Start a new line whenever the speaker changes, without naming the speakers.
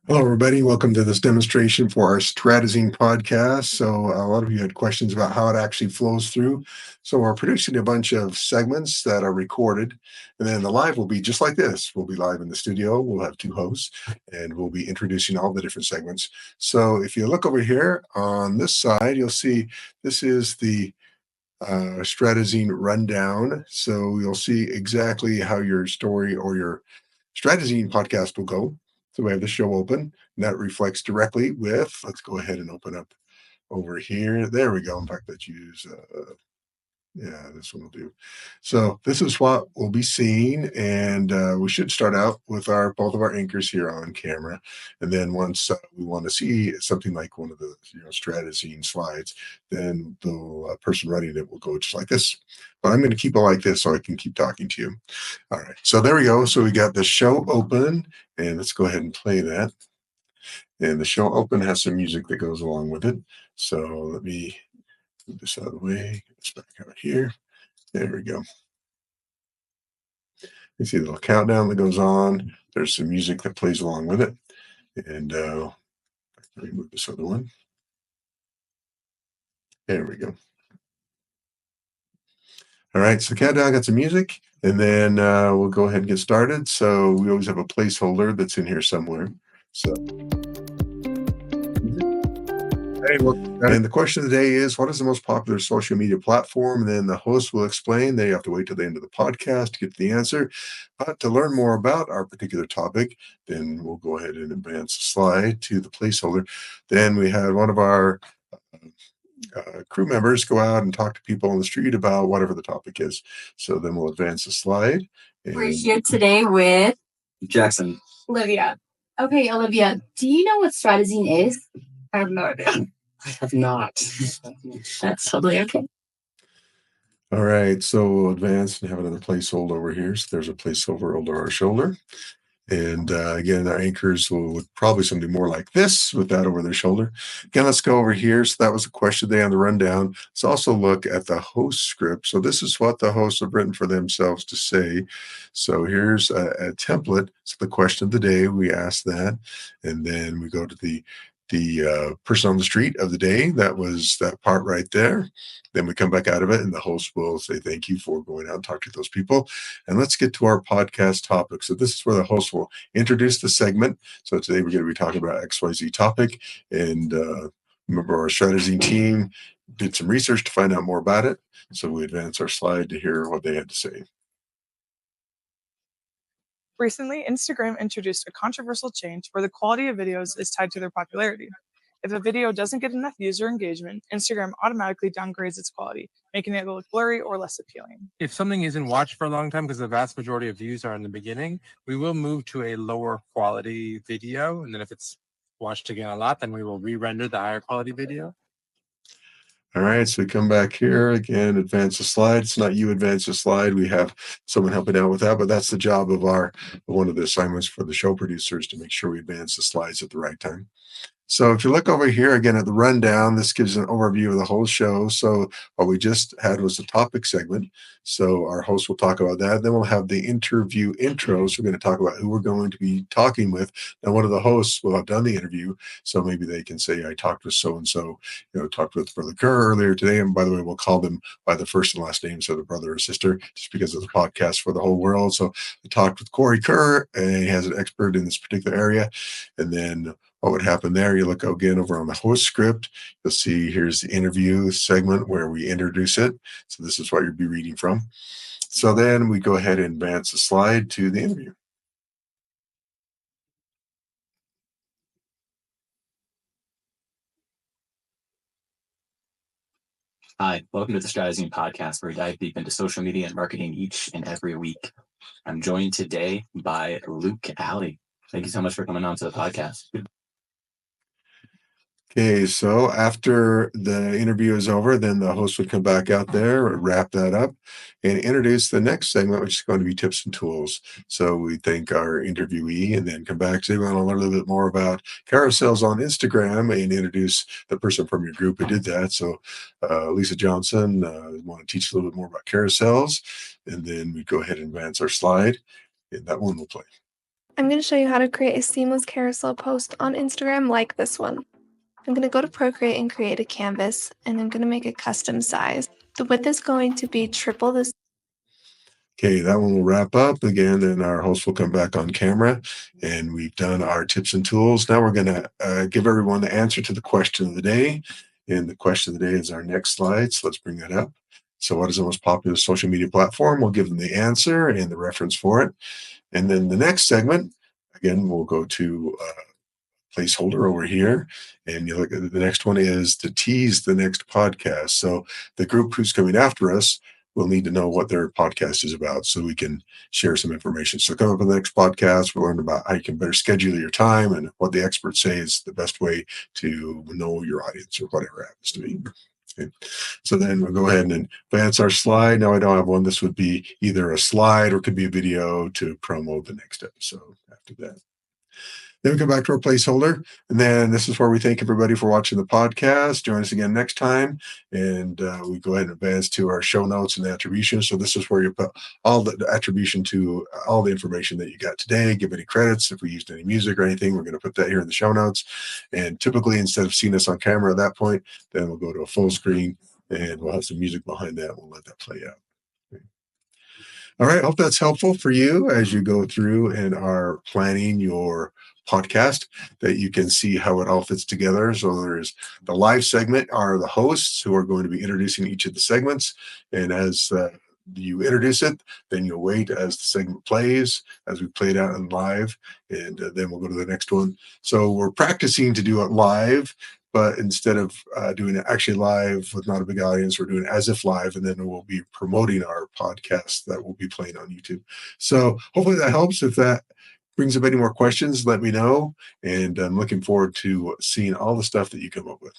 Hello, everybody. Welcome to this demonstration for our Stratazine podcast. So a lot of you had questions about how it actually flows through. So we're producing a bunch of segments that are recorded, and then the live will be just like this. We'll be live in the studio. We'll have two hosts, and we'll be introducing all the different segments. So if you look over here on this side, you'll see this is the Stratazine rundown. So you'll see exactly how your story or your Stratazine podcast will go. So we have the show open, and that reflects directly with, let's go ahead and open up over here. There we go. In fact, let's use yeah, this one will do. So this is what we'll be seeing, and we should start out with our both of our anchors here on camera, and then once we want to see something like one of the Stratazine slides, then the person running it will go just like this. But I'm going to keep it like this so I can keep talking to you. All right, so there we go. So we got the show open, and let's go ahead and play that. And the show open has some music that goes along with it. So let me move this out of the way. It's back out here. There we go. You see the little countdown that goes on. There's some music that plays along with it. And let me move this other one. There we go. All right, so countdown got some music, and then we'll go ahead and get started. So we always have a placeholder that's in here somewhere. So. Hey, and the question of the day is, what is the most popular social media platform? And then the host will explain. They have to wait till the end of the podcast to get to the answer. But to learn more about our particular topic, then we'll go ahead and advance the slide to the placeholder. Then we had one of our crew members go out and talk to people on the street about whatever the topic is. So then we'll advance the slide.
We're here today with
Jackson.
Olivia. Okay, Olivia, do you know what Stratazine is?
I have no idea. I have not.
That's totally okay.
All right, so we'll advance and have another placeholder over here. So there's a placeholder over our shoulder. And again, our anchors will look probably something more like this with that over their shoulder. Again, let's go over here. So that was a question day on the rundown. Let's also look at the host script. So this is what the hosts have written for themselves to say. So here's a template. So the question of the day, we ask that. And then we go to the person on the street of the day. That was that part right there. Then we come back out of it, and the host will say thank you for going out and talk to those people. And let's get to our podcast topic. So this is where the host will introduce the segment. So today we're going to be talking about XYZ topic. And remember, our Stratazine team did some research to find out more about it. So we advance our slide to hear what they had to say.
Recently, Instagram introduced a controversial change where the quality of videos is tied to their popularity. If a video doesn't get enough user engagement, Instagram automatically downgrades its quality, making it look blurry or less appealing.
If something isn't watched for a long time because the vast majority of views are in the beginning, we will move to a lower quality video. And then if it's watched again a lot, then we will re-render the higher quality video.
All right, so we come back here again, advance the slide. It's not you advance the slide. We have someone helping out with that, but that's the job of one of the assignments for the show producers to make sure we advance the slides at the right time. So if you look over here again at the rundown, this gives an overview of the whole show. So what we just had was the topic segment. So our host will talk about that. Then we'll have the interview intros. We're going to talk about who we're going to be talking with. Now, one of the hosts will have done the interview. So maybe they can say, I talked with so-and-so, talked with Brother Kerr earlier today. And by the way, we'll call them by the first and last name, so the brother or sister, just because of the podcast for the whole world. So I talked with Corey Kerr, and he has an expert in this particular area. And then what would happen there? You look again over on the host script. You'll see here's the interview segment where we introduce it. So this is what you'll be reading from. So then we go ahead and advance the slide to the interview.
Hi, welcome to the Stratazine podcast, where we dive deep into social media and marketing each and every week. I'm joined today by Luke Alley. Thank you so much for coming on to the podcast.
Okay, so after the interview is over, then the host would come back out there, wrap that up, and introduce the next segment, which is going to be tips and tools. So we thank our interviewee and then come back. So we want to learn a little bit more about carousels on Instagram and introduce the person from your group who did that. So Lisa Johnson want to teach a little bit more about carousels, and then we go ahead and advance our slide, and that one will play.
I'm going to show you how to create a seamless carousel post on Instagram like this one. I'm going to go to Procreate and create a canvas, and I'm going to make a custom size. The width is going to be triple this.
Okay, that one will wrap up again, and our host will come back on camera, and we've done our tips and tools. Now we're going to give everyone the answer to the question of the day, and the question of the day is our next slide. So let's bring that up. So what is the most popular social media platform? We'll give them the answer and the reference for it. And then the next segment, again, we'll go to placeholder over here, and you look at the next one is to tease the next podcast. So the group who's coming after us will need to know what their podcast is about so we can share some information. So come up with the next podcast, we'll learn about how you can better schedule your time and what the experts say is the best way to know your audience or whatever it happens to be. Okay. So then we'll go ahead and advance our slide. Now I don't have one. This would be either a slide or it could be a video to promote the next episode after that. Then we come back to our placeholder, and then this is where we thank everybody for watching the podcast. Join us again next time, and we go ahead and advance to our show notes and the attribution. So this is where you put all the attribution to all the information that you got today. Give any credits if we used any music or anything. We're going to put that here in the show notes. And typically, instead of seeing us on camera at that point, then we'll go to a full screen, and we'll have some music behind that. We'll let that play out. All right. Hope that's helpful for you as you go through and are planning your podcast, that you can see how it all fits together. So there's the live segment are the hosts who are going to be introducing each of the segments. And as you introduce it, then you'll wait as the segment plays, as we play it out in live, and then we'll go to the next one. So we're practicing to do it live, but instead of doing it actually live with not a big audience, we're doing it as if live, and then we'll be promoting our podcast that will be playing on YouTube. So hopefully that helps. If that brings up any more questions, let me know. And I'm looking forward to seeing all the stuff that you come up with.